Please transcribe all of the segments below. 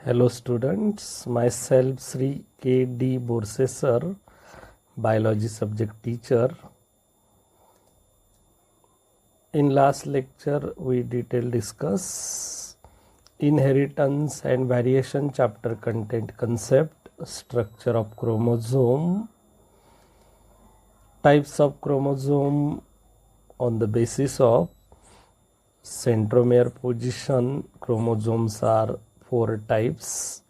Hello students, myself Sri K. D. Borsesar, biology subject teacher. In last lecture we detail discuss inheritance and variation chapter content concept, structure of chromosome, types of chromosome on the basis of centromere position. Chromosomes are 4 types: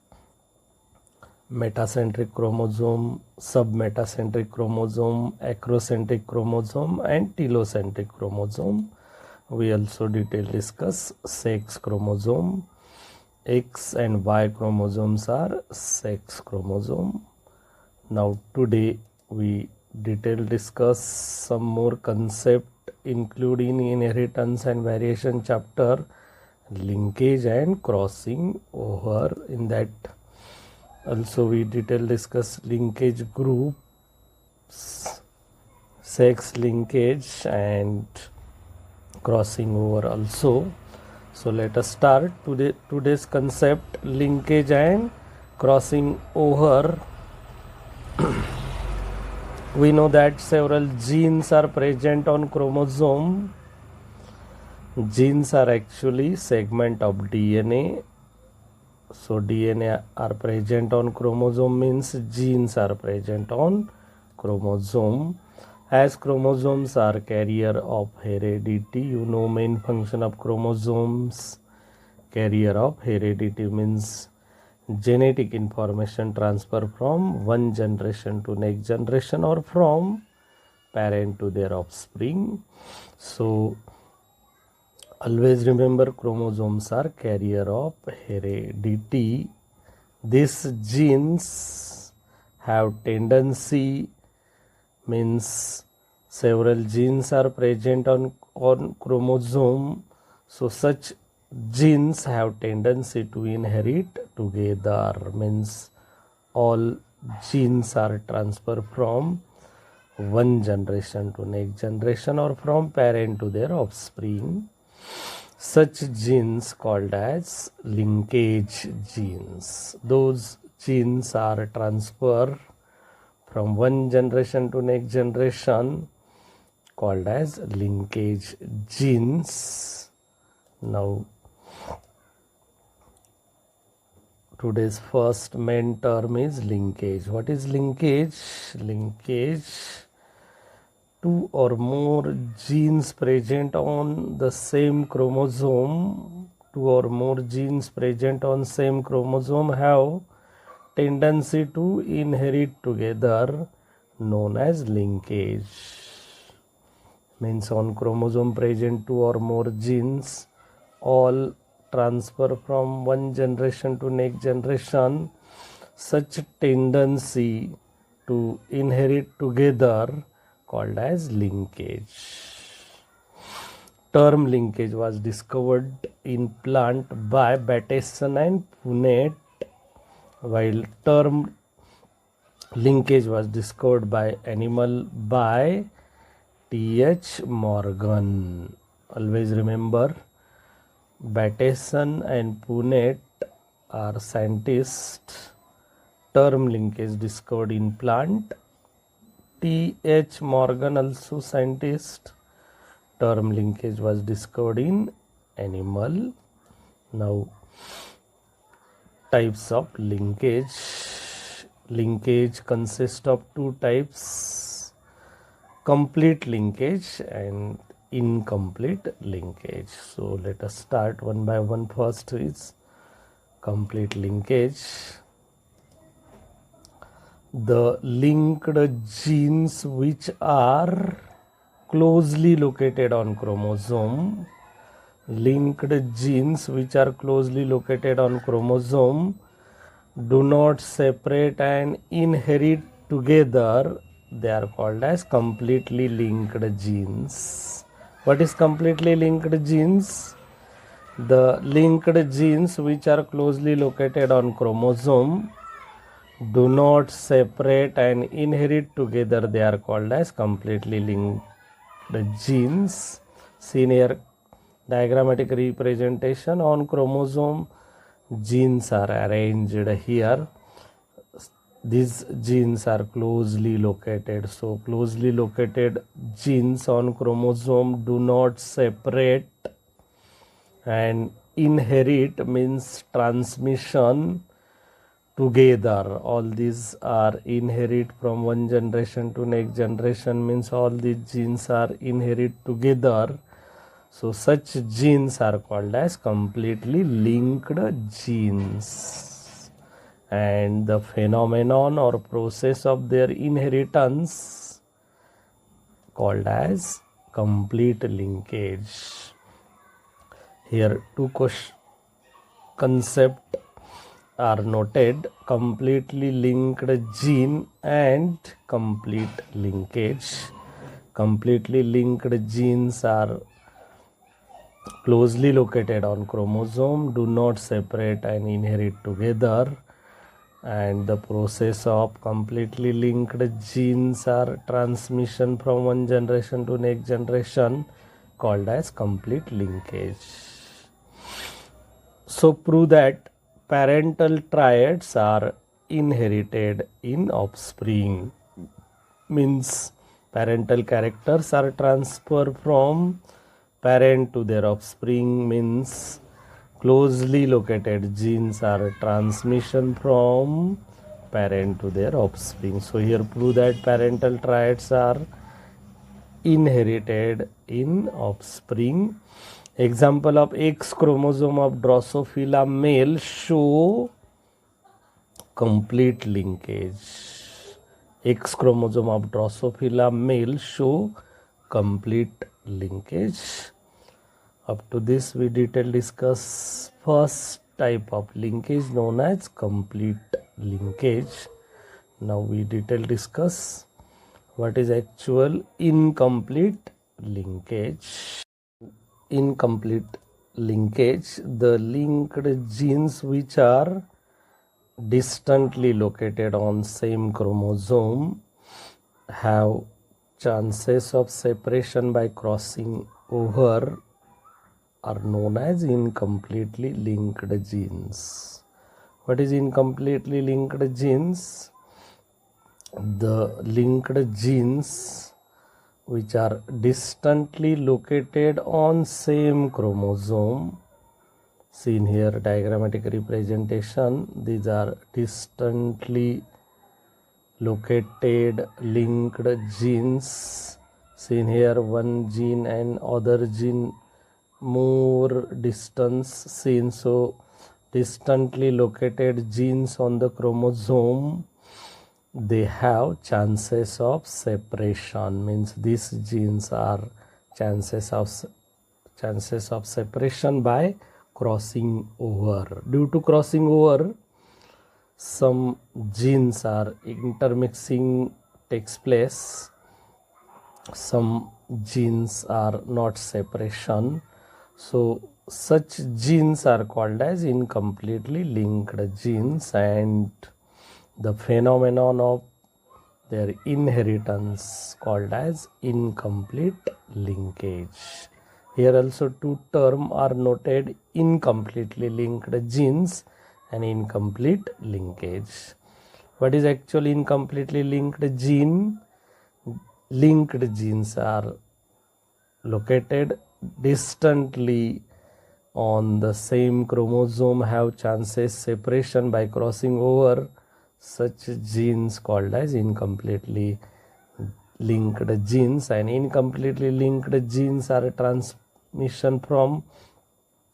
metacentric chromosome, submetacentric chromosome, acrocentric chromosome and telocentric chromosome. We also detail discuss sex chromosome. X and Y chromosomes are sex chromosome. Now today we detail discuss some more concept including inheritance and variation chapter, linkage and crossing over. In that also we detail discuss linkage groups, sex linkage and crossing over also. So let us start today's concept, linkage and crossing over. We know that several genes are present on chromosome. Genes are actually segment of DNA. So DNA are present on chromosome means genes are present on chromosome. As chromosomes are carrier of heredity, you know main function of chromosomes. Carrier of heredity means genetic information transfer from one generation to next generation or from parent to their offspring. So always remember, chromosomes are carrier of heredity. These genes have tendency, means several genes are present on chromosome. So such genes have tendency to inherit together, means all genes are transferred from one generation to next generation or from parent to their offspring. Such genes called as linkage genes. Those genes are transferred from one generation to next generation called as linkage genes. Now today's first main term is linkage. What is linkage? Linkage, two or more genes present on the same chromosome. Two or more genes present on same chromosome have tendency to inherit together, known as linkage. Means on chromosome present two or more genes, all transfer from one generation to next generation. Such tendency to inherit together called as linkage. Term linkage was discovered in plant by Bateson and Punnett, while term linkage was discovered by animal by T.H. Morgan. Always remember, Bateson and Punnett are scientists. Term linkage discovered in plant. T.H. Morgan also scientist. Term linkage was discovered in animal. Now types of linkage. Linkage consists of two types: complete linkage and incomplete linkage. So let us start one by one. First is complete linkage. The linked genes which are closely located on chromosome. Linked genes which are closely located on chromosome do not separate and inherit together. They are called as completely linked genes. What is completely linked genes? The linked genes which are closely located on chromosome do not separate and inherit together. They are called as completely linked genes. Seen here diagrammatic representation on chromosome. genes are arranged here. These genes are closely located. So closely located genes on chromosome do not separate, and inherit means transmission together. All these are inherit from one generation to next generation, means all these genes are inherit together. So such genes are called as completely linked genes, and the phenomenon or process of their inheritance called as complete linkage. Here two concepts are noted: completely linked gene and complete linkage. Completely linked genes are closely located on chromosome, do not separate and inherit together, and the process of completely linked genes are transmission from one generation to next generation, called as complete linkage. So prove that parental traits are inherited in offspring, means parental characters are transferred from parent to their offspring, means closely located genes are transmission from parent to their offspring. So here prove that parental traits are inherited in offspring. Example of X chromosome of Drosophila male show complete linkage. X chromosome of Drosophila male show complete linkage. Up to this we detail discuss first type of linkage known as complete linkage. Now we detail discuss what is actual incomplete linkage. Incomplete linkage, the linked genes which are distantly located on same chromosome have chances of separation by crossing over are known as incompletely linked genes. What is incompletely linked genes? The linked genes which are distantly located on same chromosome, seen here diagrammatic representation, these are distantly located linked genes, seen here one gene and other gene more distance seen. So distantly located genes on the chromosome, they have chances of separation, means these genes are chances of separation by crossing over. Due to crossing over, some genes are intermixing takes place, some genes are not separation. So such genes are called as incompletely linked genes, and the phenomenon of their inheritance called as incomplete linkage. Here also two terms are noted: incompletely linked genes and incomplete linkage. What is actually incompletely linked gene? Linked genes are located distantly on the same chromosome, have chances separation by crossing over. Such genes called as incompletely linked genes, and incompletely linked genes are a transmission from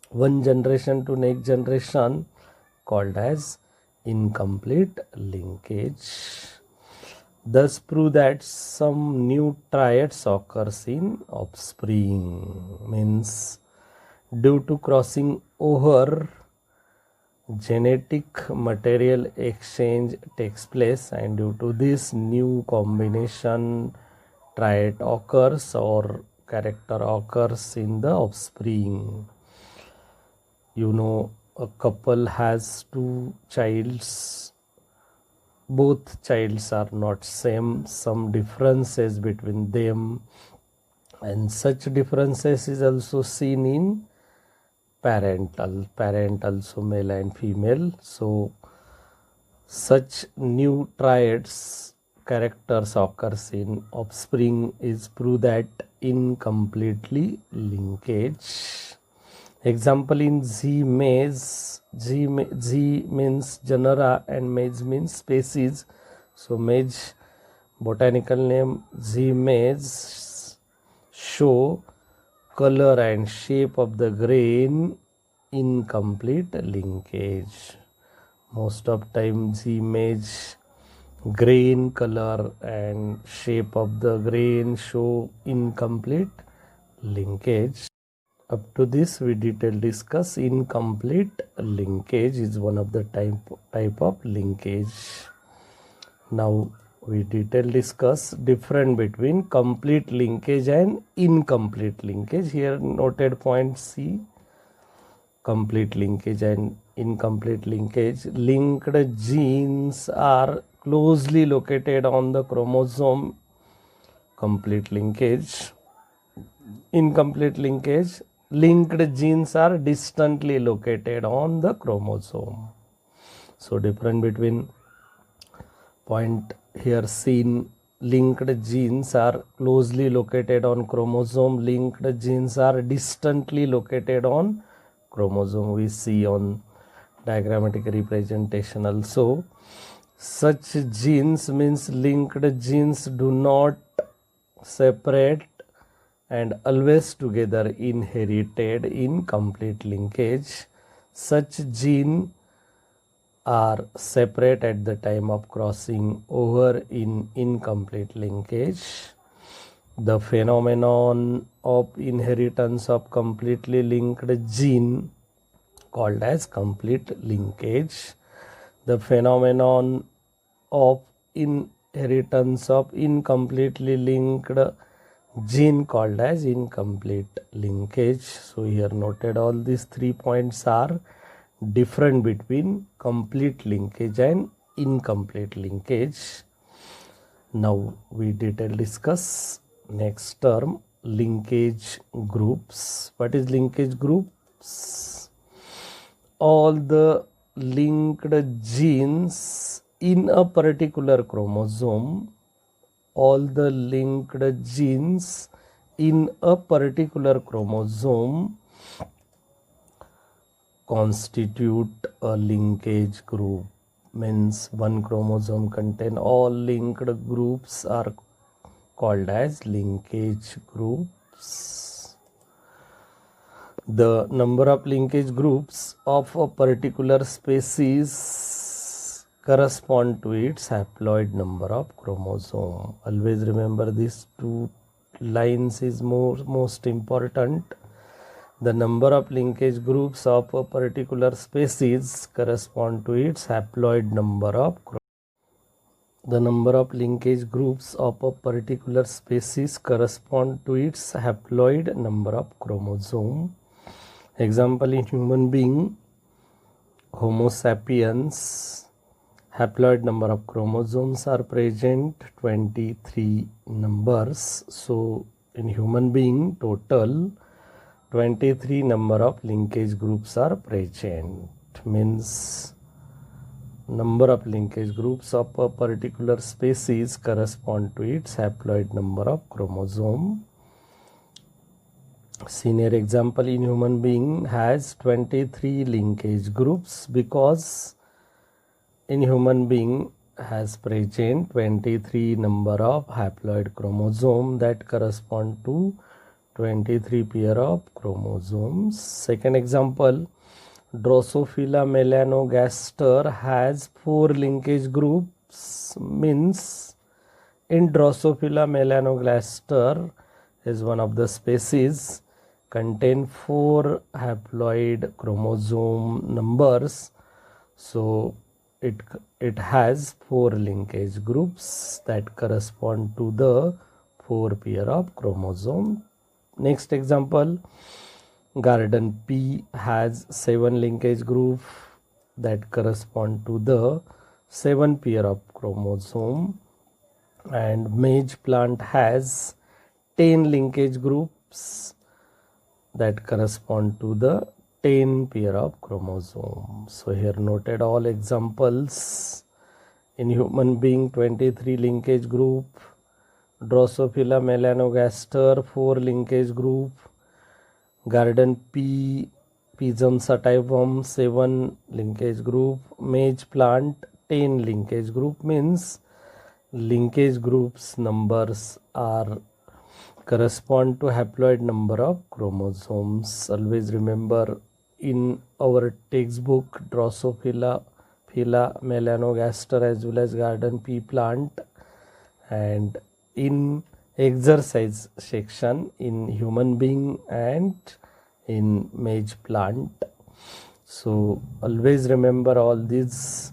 one generation to next generation, called as incomplete linkage. Thus prove that some new triads occurs in offspring, means due to crossing over, genetic material exchange takes place, and due to this new combination trait occurs or character occurs in the offspring. You know, a couple has two childs, both childs are not same, some differences between them, and such differences is also seen in parent also male and female. So such new triads characters occurs in offspring is prove that incompletely linkage. Example in Z maize, Z means genera and maize means species. So maize botanical name Z maize show color and shape of the grain incomplete linkage. Most of times image grain color and shape of the grain show incomplete linkage. Up to this we detail discuss incomplete linkage is one of the type of linkage. Now we detail discuss difference between complete linkage and incomplete linkage. Here noted point C, complete linkage and incomplete linkage. Linked genes are closely located on the chromosome. Complete linkage. Incomplete linkage, linked genes are distantly located on the chromosome. So difference between point here seen, linked genes are closely located on chromosome, linked genes are distantly located on chromosome. We see on diagrammatic representation also. Such genes means linked genes do not separate and always together inherited in complete linkage. Such genes are separate at the time of crossing over in incomplete linkage. The phenomenon of inheritance of completely linked gene called as complete linkage. The phenomenon of inheritance of incompletely linked gene called as incomplete linkage. So here noted all these 3 points are different between complete linkage and incomplete linkage. Now we detail discuss next term, linkage groups. What is linkage groups? All the linked genes in a particular chromosome, all the linked genes in a particular chromosome constitute a linkage group. Means one chromosome contain all linked groups are called as linkage groups. The number of linkage groups of a particular species correspond to its haploid number of chromosome. Always remember these two lines is most important. The number of linkage groups of a particular species correspond to its haploid number of chromosomes. The number of linkage groups of a particular species correspond to its haploid number of chromosomes. Example in human being, Homo sapiens, haploid number of chromosomes are present 23 numbers. So in human being total 23 number of linkage groups are present. Means number of linkage groups of a particular species correspond to its haploid number of chromosome. Senior example in human being has 23 linkage groups because in human being has present 23 number of haploid chromosome that correspond to 23 pair of chromosomes. Second example, Drosophila melanogaster has 4 linkage groups. Means in Drosophila melanogaster is one of the species contain 4 haploid chromosome numbers. So it has 4 linkage groups that correspond to the 4 pair of chromosome. Next example, garden pea has 7 linkage group that correspond to the 7 pair of chromosome, and maize plant has 10 linkage groups that correspond to the 10 pair of chromosomes. So here noted all examples. In human being, 23 linkage group. Drosophila melanogaster, 4 linkage group. Garden P, Pisum sativum, 7 linkage group. Maize plant, 10 linkage group. Means linkage groups numbers are correspond to haploid number of chromosomes. Always remember, in our textbook, Drosophila melanogaster as well as Garden P plant, and in exercise section in human being and in maize plant. So always remember all these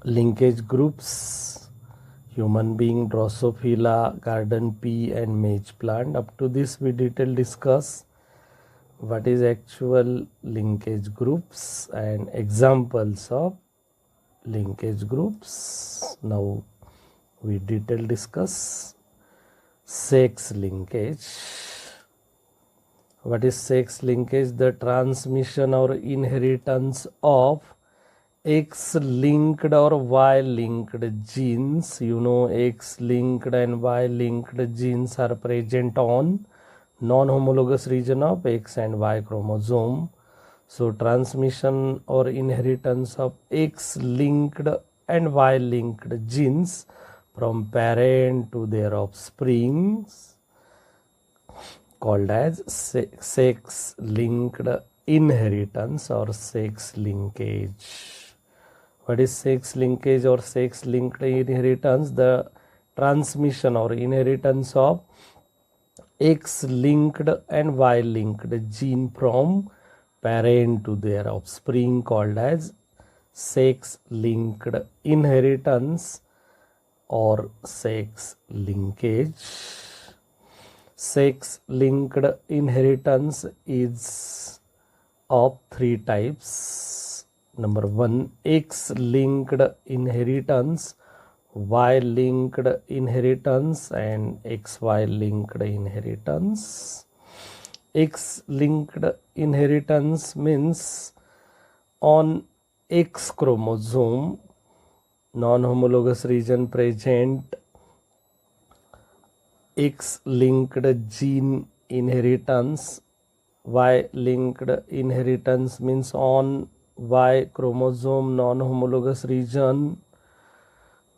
linkage groups: human being, Drosophila, Garden P and maize plant. Up to this we detail discuss what is actual linkage groups and examples of linkage groups. Now we detail discuss sex linkage. What is sex linkage? The transmission or inheritance of X-linked or Y-linked genes. You know, X-linked and Y-linked genes are present on non-homologous region of X and Y chromosome. So transmission or inheritance of X-linked and Y-linked genes from parent to their offspring called as sex-linked inheritance or sex linkage. What is sex linkage or sex-linked inheritance? The transmission or inheritance of X-linked and Y-linked gene from parent to their offspring called as sex-linked inheritance or sex linkage. Sex-linked inheritance is of 3 types. Number 1, X-linked inheritance, Y-linked inheritance and XY-linked inheritance. X-linked inheritance means on X chromosome, non-homologous region present, X-linked gene inheritance. Y-linked inheritance means on Y chromosome, non-homologous region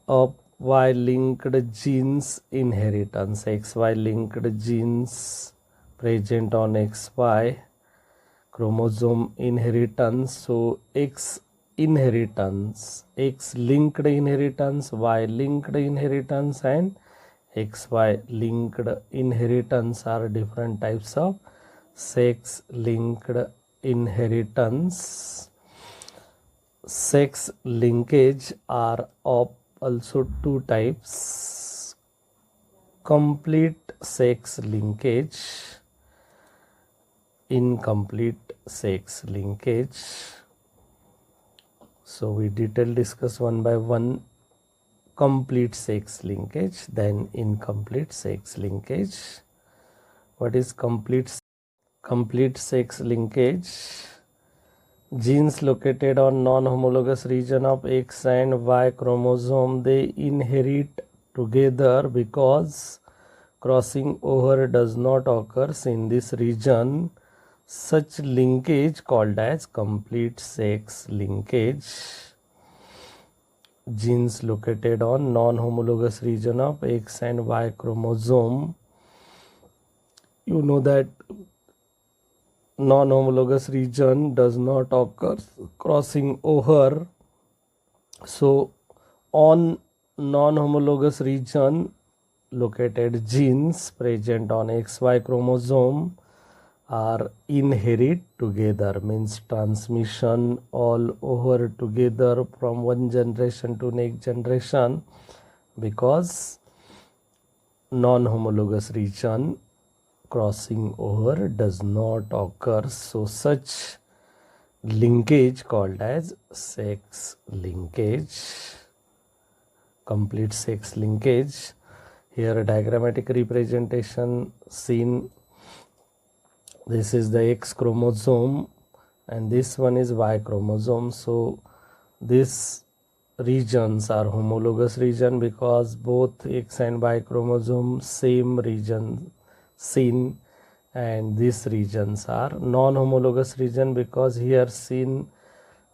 of Y-linked genes inheritance. XY-linked genes present on XY chromosome inheritance. So X inheritance, X-linked inheritance, Y-linked inheritance and XY-linked inheritance are different types of sex-linked inheritance. Sex linkage are of also 2 types: complete sex linkage, incomplete sex linkage. So we detail discuss one by one. Complete sex linkage, then incomplete sex linkage. What is complete sex linkage? Genes located on non-homologous region of X and Y chromosome, they inherit together because crossing over does not occur in this region. Such linkage called as complete sex linkage. Genes located on non-homologous region of X and Y chromosome. You know that non-homologous region does not occur crossing over. So on non-homologous region located genes present on XY chromosome are inherit together, means transmission all over together from one generation to next generation, because non-homologous region crossing over does not occur. So such linkage called as sex linkage, complete sex linkage. Here a diagrammatic representation seen. This is the X chromosome and this one is Y chromosome. So these regions are homologous region because both X and Y chromosome same region seen, and these regions are non-homologous region because here seen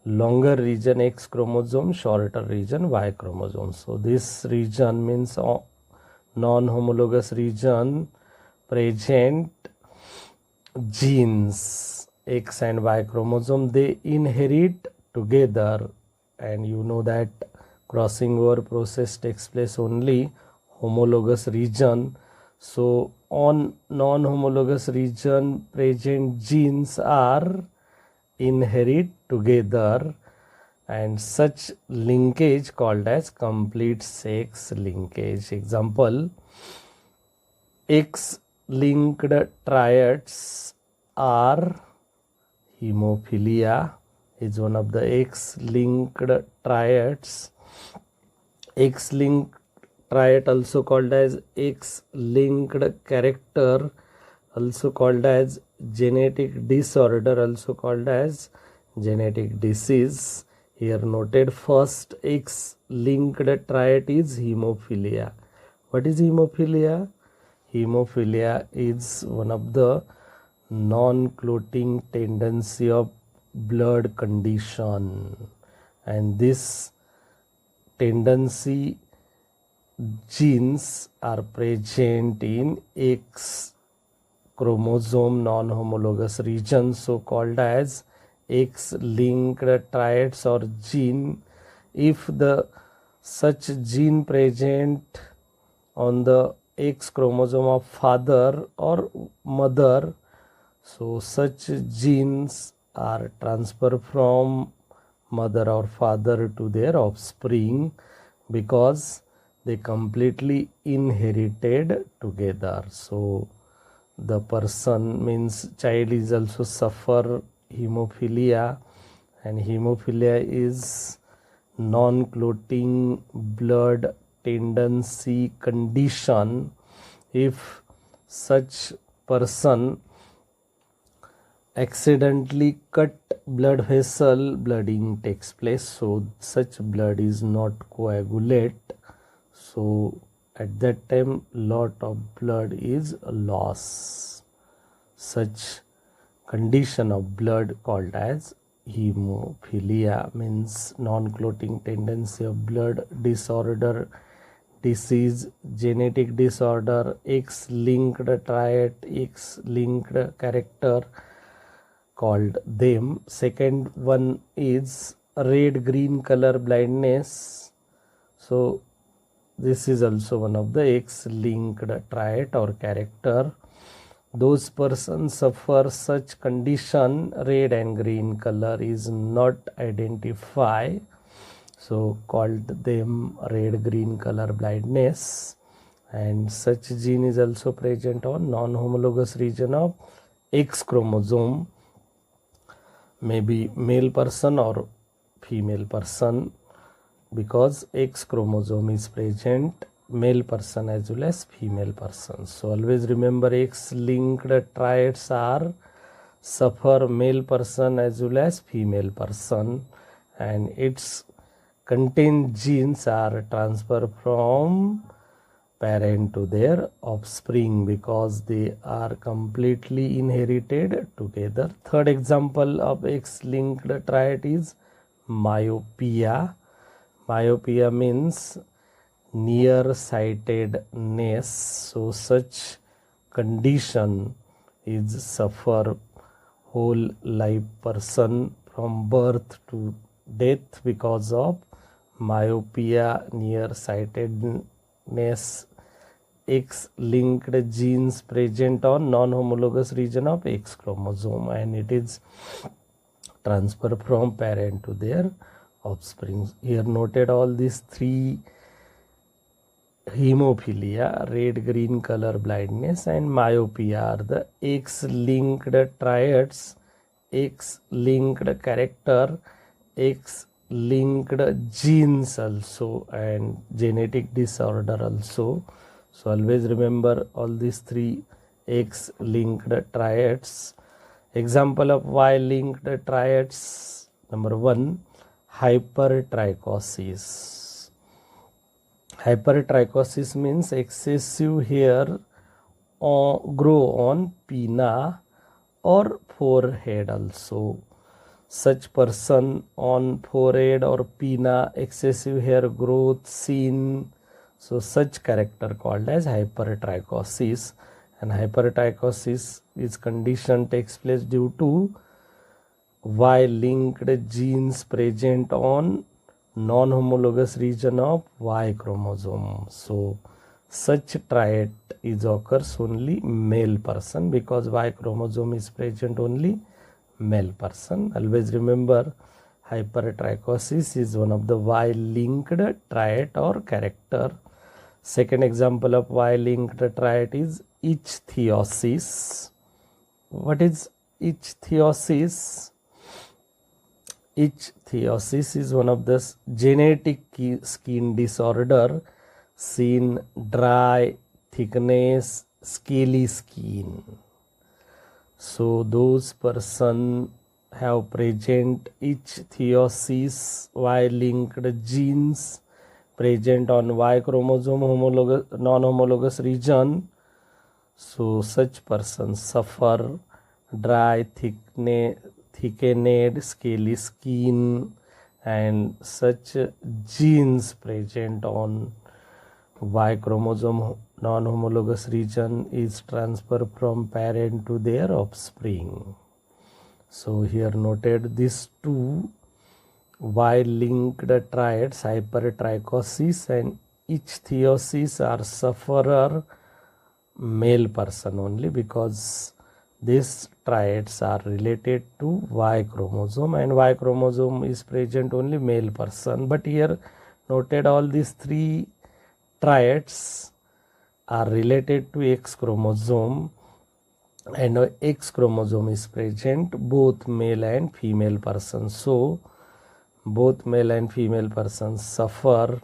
longer region X chromosome, shorter region Y chromosome. So this region means non-homologous region present genes X and Y chromosome, they inherit together, and you know that crossing over process takes place only homologous region. So on non-homologous region present genes are inherit together, and such linkage called as complete sex linkage. Example, X linked triads are hemophilia is one of the X linked triads. X linked triad also called as X linked character, also called as genetic disorder, also called as genetic disease. Here noted first X linked triad is hemophilia. What is hemophilia? Hemophilia is one of the non-clotting tendency of blood condition, and this tendency genes are present in X chromosome non-homologous region, so called as X-linked triads or gene. If the such gene present on the X chromosome of father or mother, so such genes are transferred from mother or father to their offspring because they completely inherited together. So the person means child is also suffer hemophilia, and hemophilia is non-clotting blood tendency condition. If such person accidentally cut blood vessel, blooding takes place, so such blood is not coagulate, so at that time lot of blood is lost. Such condition of blood called as hemophilia means non-clotting tendency of blood disorder, disease, genetic disorder, X-linked triad, X-linked character called them. Second one is red green color blindness. So this is also one of the X-linked triad or character. Those persons suffer such condition, red and green color is not identified, so called them red green color blindness. And such gene is also present on non-homologous region of X chromosome, maybe male person or female person, because X chromosome is present male person as well as female person. So always remember X-linked triads are suffer male person as well as female person, and its contained genes are transferred from parent to their offspring because they are completely inherited together. Third example of X-linked triad is myopia. Myopia means nearsightedness. So such condition is suffer whole life person from birth to death because of myopia, nearsightedness, X-linked genes present on non-homologous region of X chromosome, and it is transferred from parent to their offspring. Here noted all these three: hemophilia, red green color blindness, and myopia are the X-linked triads, X-linked character, X-linked genes also, and genetic disorder also. So always remember all these three X-linked triads. Example of Y-linked triads. Number 1, hypertrichosis. Hypertrichosis means excessive hair grow on pinna or forehead also. Such person on forehead or pinna, excessive hair growth seen. So such character called as hypertrichosis. And hypertrichosis is condition takes place due to Y-linked genes present on non-homologous region of Y chromosome. So such trait is occurs only male person, because Y chromosome is present only male person. Always remember, hypertrichosis is one of the Y-linked trait or character. Second example of Y-linked trait is ichthyosis. What is ichthyosis? Ichthyosis is one of the genetic skin disorder seen dry, thickness, scaly skin. So those person have present ichthyosis, Y-linked genes present on Y chromosome homologous, non-homologous region. So such persons suffer dry, thickened, scaly skin, and such genes present on Y chromosome non-homologous region is transferred from parent to their offspring. So here noted these two Y-linked triads, hypertrichosis and ichthyosis, are sufferer male person only, because these triads are related to Y chromosome, and Y chromosome is present only male person. But here noted all these three triads are related to X chromosome, and X chromosome is present both male and female persons. So both male and female persons suffer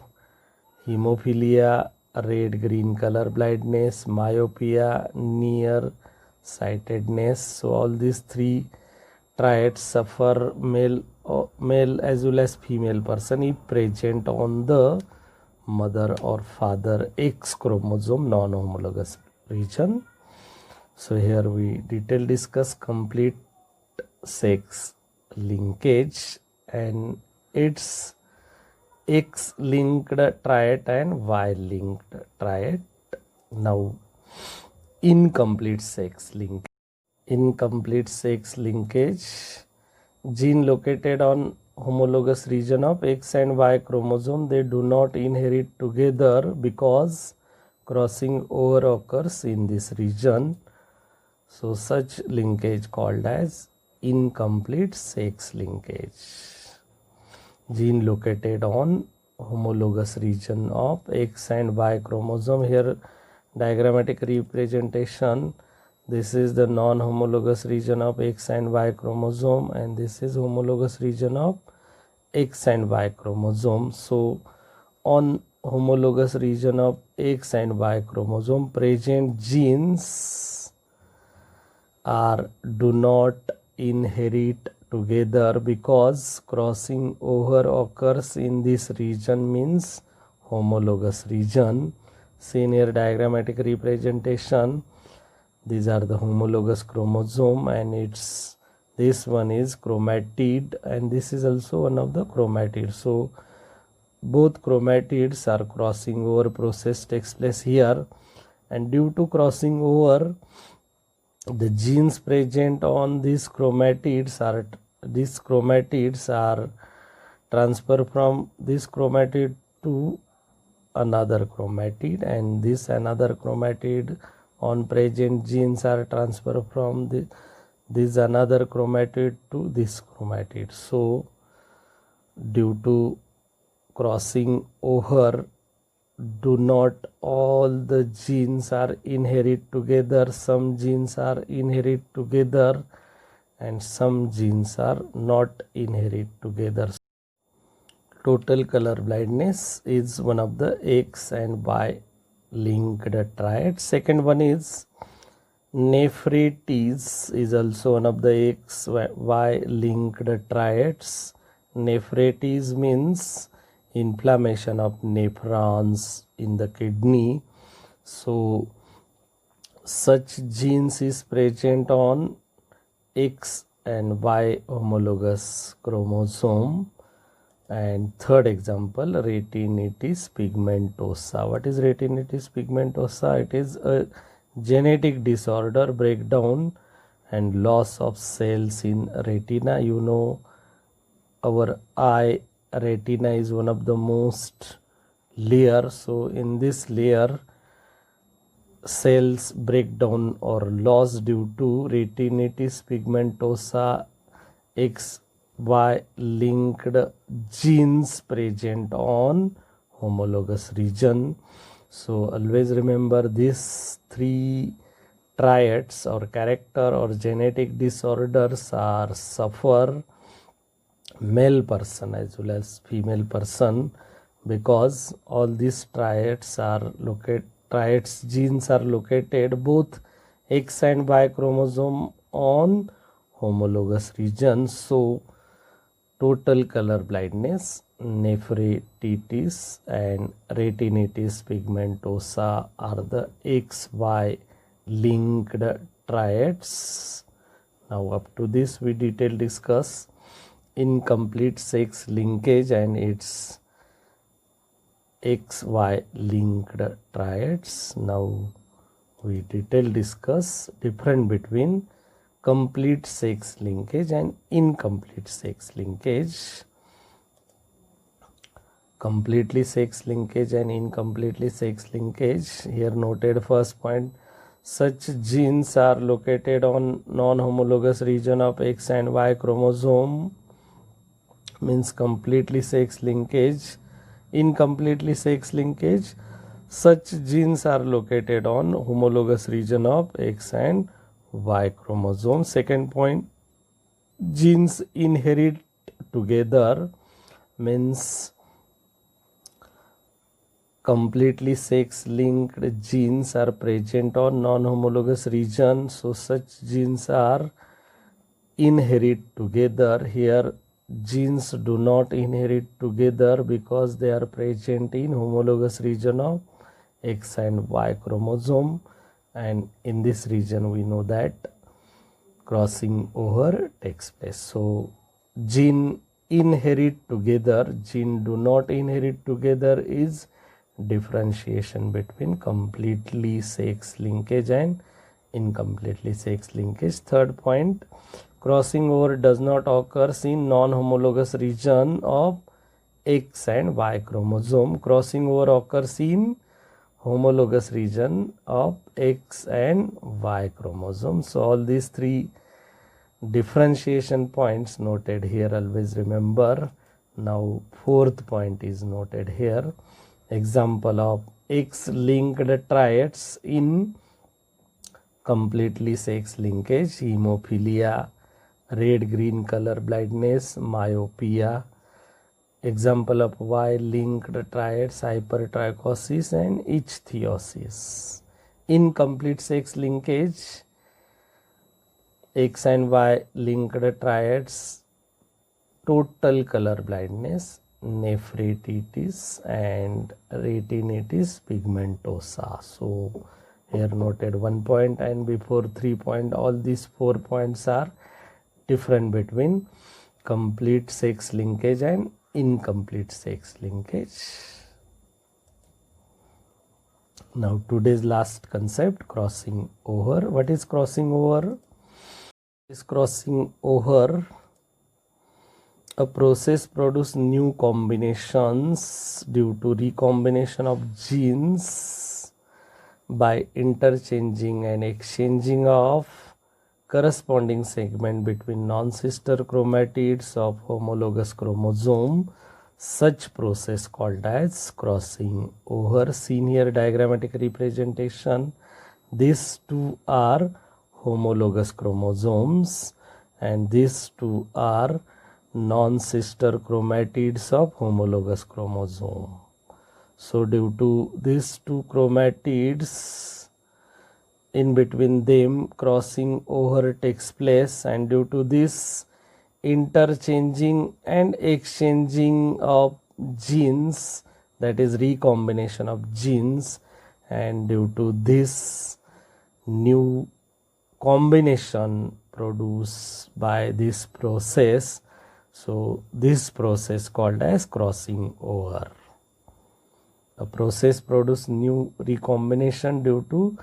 hemophilia, red green color blindness, myopia, near sightedness. So all these three triads suffer male as well as female person if present on the mother or father X chromosome non-homologous region. So here we detail discuss complete sex linkage and its X-linked triad and Y-linked triad. Now incomplete sex linkage. Incomplete sex linkage, gene located on homologous region of X and Y chromosome, they do not inherit together because crossing over occurs in this region. So such linkage called as incomplete sex linkage. Gene located on homologous region of X and Y chromosome. Here diagrammatic representation, this is the non-homologous region of X and Y chromosome, and this is homologous region of X and Y chromosome. So on homologous region of X and Y chromosome present genes do not inherit together because crossing over occurs in this region, means homologous region. Seen here diagrammatic representation, these are the homologous chromosome, and this one is chromatid, and this is also one of the chromatid. So both chromatids are crossing over process takes place here, and due to crossing over, the genes present on these chromatids are transferred from this chromatid to another chromatid, and this another chromatid on present genes are transferred from this another chromatid to this chromatid. So due to crossing over, do not all the genes are inherit together. Some genes are inherit together and some genes are not inherit together. Total color blindness is one of the X and Y linked triad. Second one is Nephritis is also one of the XY linked triads. Nephritis means inflammation of nephrons in the kidney. So such genes is present on X and Y homologous chromosome. And third example, retinitis pigmentosa. What is retinitis pigmentosa? It is a genetic disorder, breakdown and loss of cells in retina. You know, our eye retina is one of the most layer. So in this layer, cells breakdown or loss due to retinitis pigmentosa XY linked genes present on homologous region. So always remember these three triads or character or genetic disorders are suffer male person as well as female person, because all these triads genes are located both X and Y chromosome on homologous regions. So total color blindness, nephritis and retinitis pigmentosa are the XY linked triads. Now up to this we detail discuss incomplete sex linkage and its XY linked triads. Now we detail discuss difference between complete sex linkage and incomplete sex linkage. Completely sex linkage and incompletely sex linkage. Here noted first point, such genes are located on non-homologous region of X and Y chromosome, means completely sex linkage. Incompletely sex linkage, such genes are located on homologous region of X and Y chromosome. Second point, genes inherit together, means completely sex linked genes are present on non-homologous region, so such genes are inherit together. Here genes do not inherit together because they are present in homologous region of X and Y chromosome, and in this region we know that crossing over takes place. So gene inherit together, gene do not inherit together is differentiation between completely sex linkage and incompletely sex linkage. Third point, crossing over does not occur in non-homologous region of X and Y chromosome. Crossing over occurs in homologous region of X and Y chromosome. So all these three differentiation points noted here, always remember. Now fourth point is noted here. Example of X linked triads in completely sex linkage: hemophilia, red green color blindness, myopia. Example of Y linked triads: hypertrichosis and ichthyosis. Incomplete sex linkage, X and Y linked triads: total color blindness, nephritis and retinitis pigmentosa. So here noted 1 point, and before 3 point, all these 4 points are different between complete sex linkage and incomplete sex linkage. Now today's last concept, crossing over. What is crossing over? Is crossing over a process produce new combinations due to recombination of genes by interchanging and exchanging of corresponding segment between non-sister chromatids of homologous chromosome. Such process called as crossing over. Seen here diagrammatic representation. These two are homologous chromosomes and these two are non-sister chromatids of homologous chromosome. So due to these two chromatids in between them crossing over takes place, and due to this interchanging and exchanging of genes, that is recombination of genes, and due to this new combination produced by this process, so this process called as crossing over. The process produce new recombination due to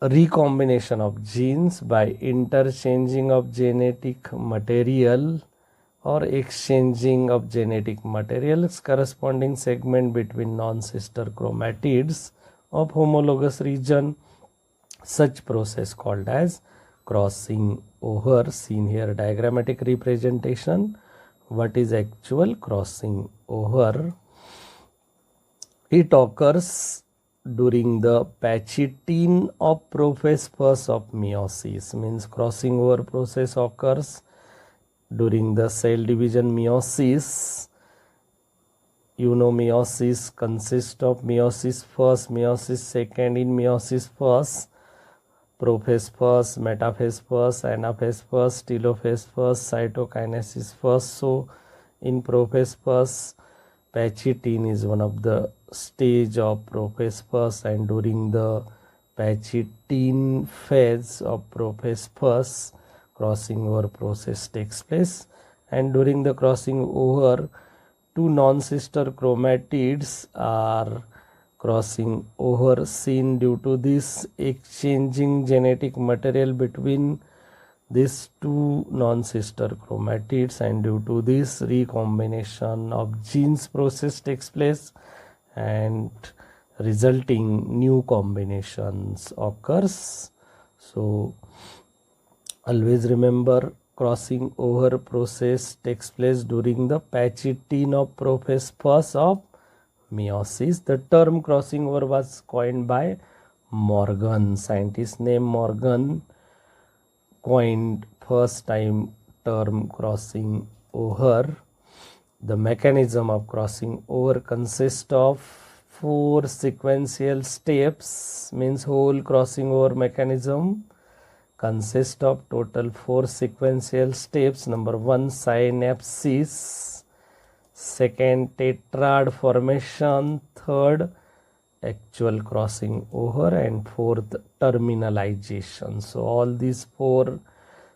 recombination of genes by interchanging of genetic material or exchanging of genetic materials corresponding segment between non-sister chromatids of homologous region. Such process called as crossing over. Seen here diagrammatic representation. What is actual crossing over? It occurs during the patchitine of prophase of meiosis, means crossing over process occurs during the cell division meiosis. You know, meiosis consists of meiosis first, meiosis second. In meiosis first, prophase first, metaphase first, anaphase first, telophase first, cytokinesis first. So in prophase first, patchitine is one of the stage of prophase first, and during the patchitine phase of prophase first, crossing over process takes place, and during the crossing over, two non-sister chromatids are crossing over, seen due to this exchanging genetic material between these two non-sister chromatids, and due to this recombination of genes process takes place and resulting new combinations occurs. So always remember, crossing over process takes place during the patchitine of prophase first of meiosis. The term crossing over was coined by Morgan. Scientist named Morgan coined first time term crossing over. The mechanism of crossing over consists of 4 sequential steps, means whole crossing over mechanism consists of total 4 sequential steps. Number 1, synapsis, second, tetrad formation, third, actual crossing over, and fourth, terminalization. So all these 4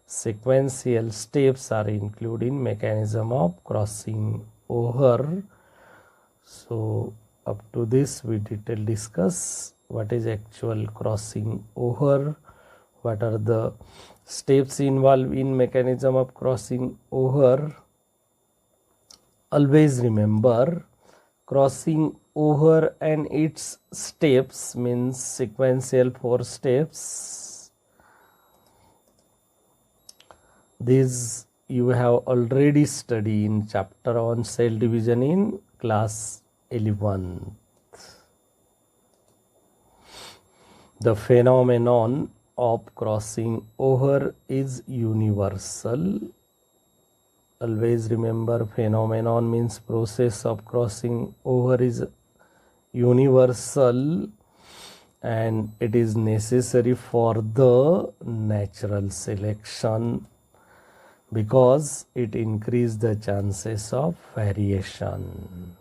sequential steps are included in mechanism of crossing over. So up to this we detail discuss what is actual crossing over, what are the steps involved in mechanism of crossing over. Always remember, crossing over and its steps means sequential 4 steps. These you have already studied in chapter on cell division in class 11. The phenomenon of crossing over is universal. Always remember, phenomenon means process of crossing over is universal, and it is necessary for the natural selection because it increases the chances of variation.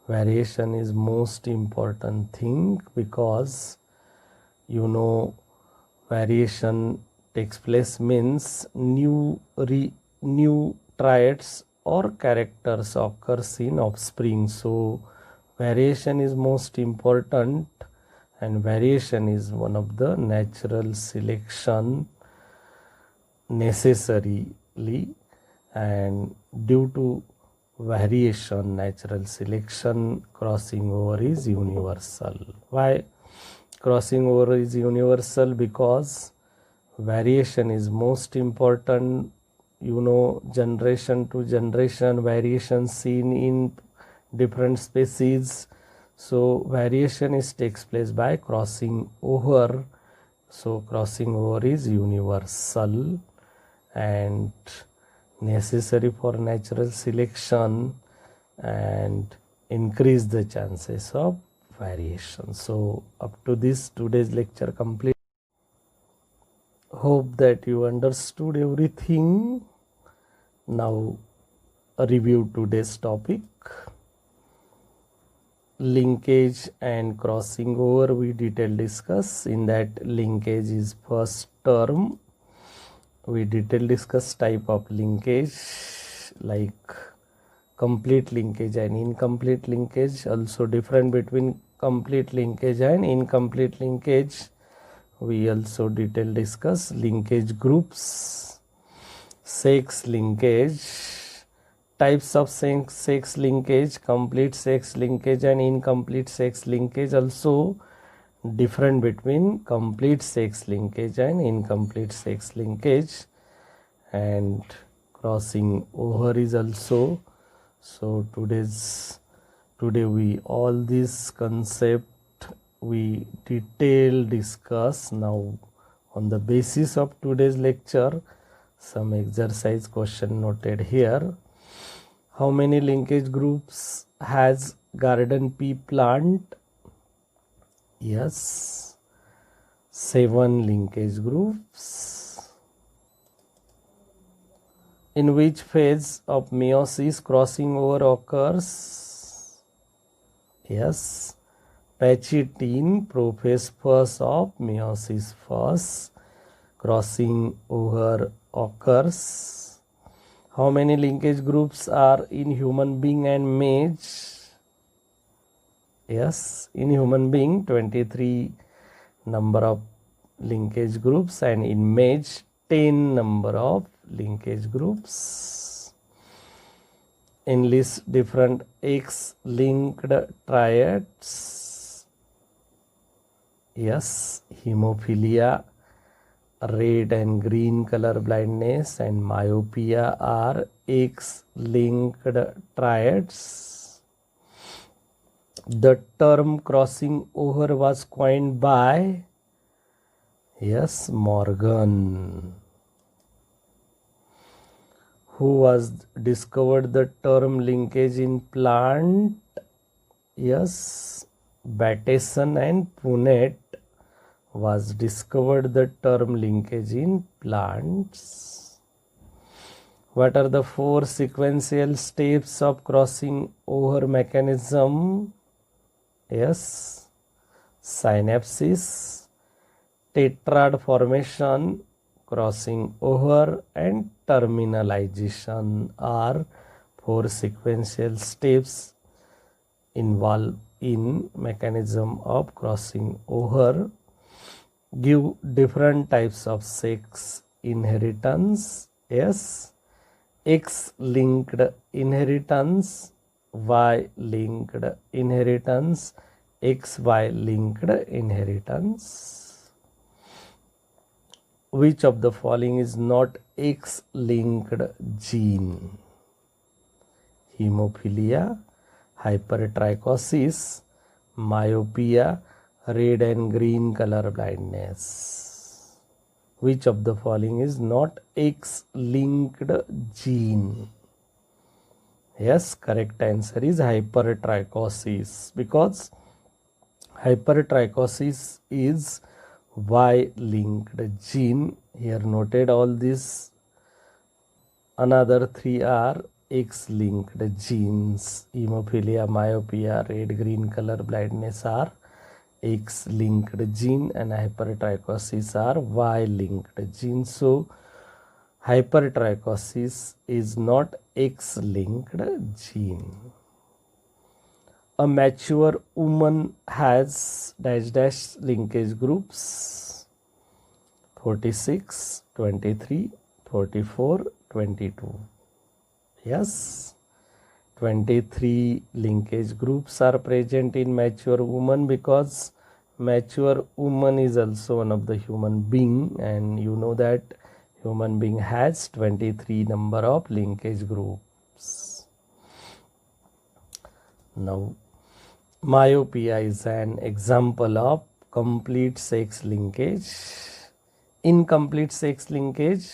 Variation is most important thing because you know variation takes place means new traits or characters occurs in offspring. So variation is most important, and variation is one of the natural selection necessarily, and due to variation, natural selection, crossing over is universal. Why crossing over is universal? Because variation is most important. You know, generation to generation variation seen in different species. So variation takes place by crossing over. So crossing over is universal and necessary for natural selection and increase the chances of variation. So up to this today's lecture complete. Hope that you understood everything. Now review today's topic. Linkage and crossing over we detail discuss. In that, linkage is first term. We detail discuss type of linkage like complete linkage and incomplete linkage. Also difference between complete linkage and incomplete linkage. We also detail discuss linkage groups, sex linkage, types of sex linkage, complete sex linkage and incomplete sex linkage. Also different between complete sex linkage and incomplete sex linkage, and crossing over is also. So today we all this concept we detail discuss. Now on the basis of today's lecture, some exercise question noted here. How many linkage groups has garden pea plant? Yes, 7 linkage groups. In which phase of meiosis crossing over occurs? Yes, Pachytene prophase first of meiosis first. Crossing over occurs. How many linkage groups are in human being and mage? Yes, in human being 23 number of linkage groups, and in mage 10 number of linkage groups. Enlist different X-linked triads. Yes, hemophilia, red and green color blindness, and myopia are X-linked triads. The term crossing over was coined by, yes, Morgan. Who was discovered the term linkage in plant? Yes, Bateson and Punnett was discovered the term linkage in plants. What are the 4 sequential steps of crossing over mechanism? Yes, synapsis, tetrad formation, crossing over, and terminalization are 4 sequential steps involved in mechanism of crossing over. Give different types of sex inheritance. Yes, X-linked inheritance, Y-linked inheritance, XY-linked inheritance. Which of the following is not X-linked gene? Hemophilia, hypertrichosis, myopia, red and green color blindness. Which of the following is not X-linked gene? Yes, correct answer is hypertrichosis, because hypertrichosis is Y-linked gene. Here noted all these. Another 3 are X-linked genes. Hemophilia, myopia, red green color blindness are X-linked gene, and hypertrichosis are Y-linked gene. So hypertrichosis is not X-linked gene. A mature woman has dash dash linkage groups: 46, 23, 44, 22. Yes, 23 linkage groups are present in mature woman, because mature woman is also one of the human being, and you know that human being has 23 number of linkage groups. Now, myopia is an example of complete sex linkage. Incomplete sex linkage,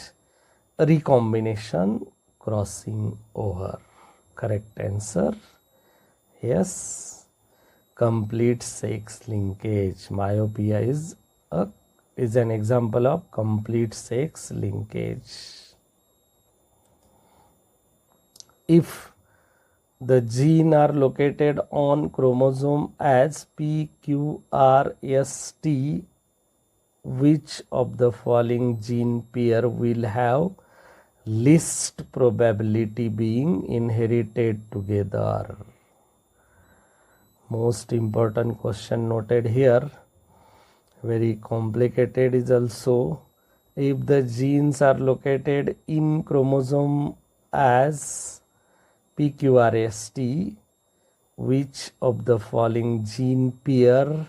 recombination, crossing over. Correct answer. Yes. complete sex linkage. Myopia is an example of complete sex linkage. If the gene are located on chromosome as PQRST, which of the following gene pair will have least probability being inherited together? Most important question noted here. Very complicated is also, if the genes are located in chromosome as PQRST, which of the following gene pair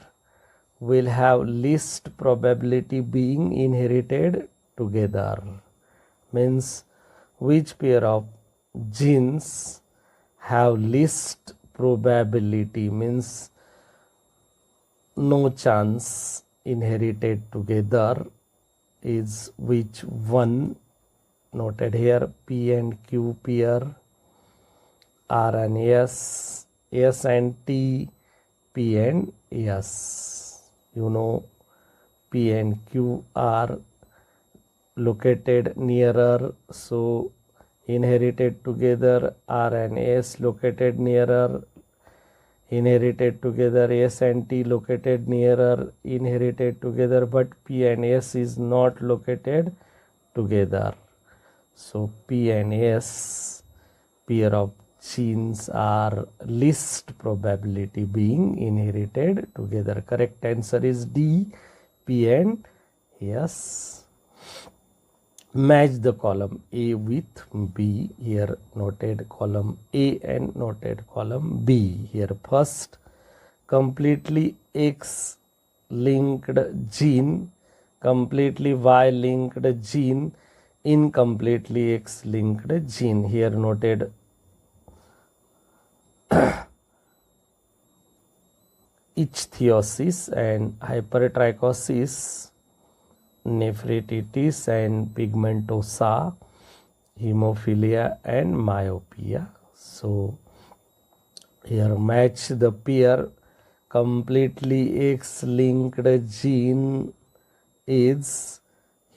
will have least probability being inherited together? Means which pair of genes have least probability, means no chance inherited together, is which one? Noted here, P and Q pair, R and S, S and T, P and S. You know, P and Q are located nearer, so inherited together. R and S located nearer, inherited together. S and T located nearer, inherited together, but P and S is not located together. So P and S pair of genes are least probability being inherited together. Correct answer is D, P and S. Match the column A with B. Here noted column A and noted column B. Here first, completely X linked gene, completely Y linked gene, incompletely X linked gene. Here noted ichthyosis and hypertrichosis, nephrititis and pigmentosa, hemophilia and myopia. So here match the pair. Completely X linked gene is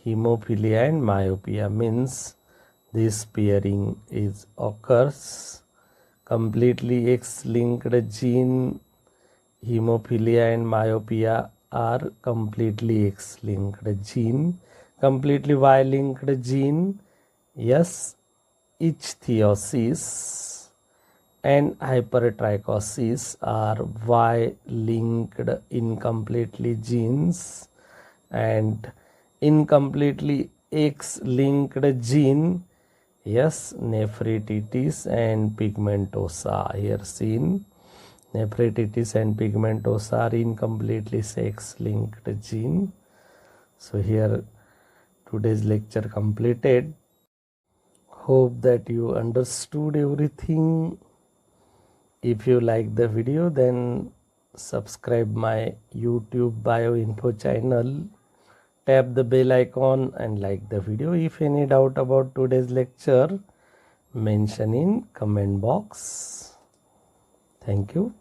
hemophilia and myopia, means this pairing is occurs. Completely X linked gene, hemophilia and myopia are completely X linked gene. Completely Y linked gene, yes, ichthyosis and hypertrichosis are Y linked incompletely genes, and incompletely X linked gene, yes, nephrititis and pigmentosa. Here seen, nephrititis and pigmentosa are incompletely sex linked gene. So here today's lecture completed. Hope that you understood everything. If you like the video, then subscribe my YouTube bioinfo channel, tap the bell icon and like the video. If any doubt about today's lecture, mention in comment box. Thank you.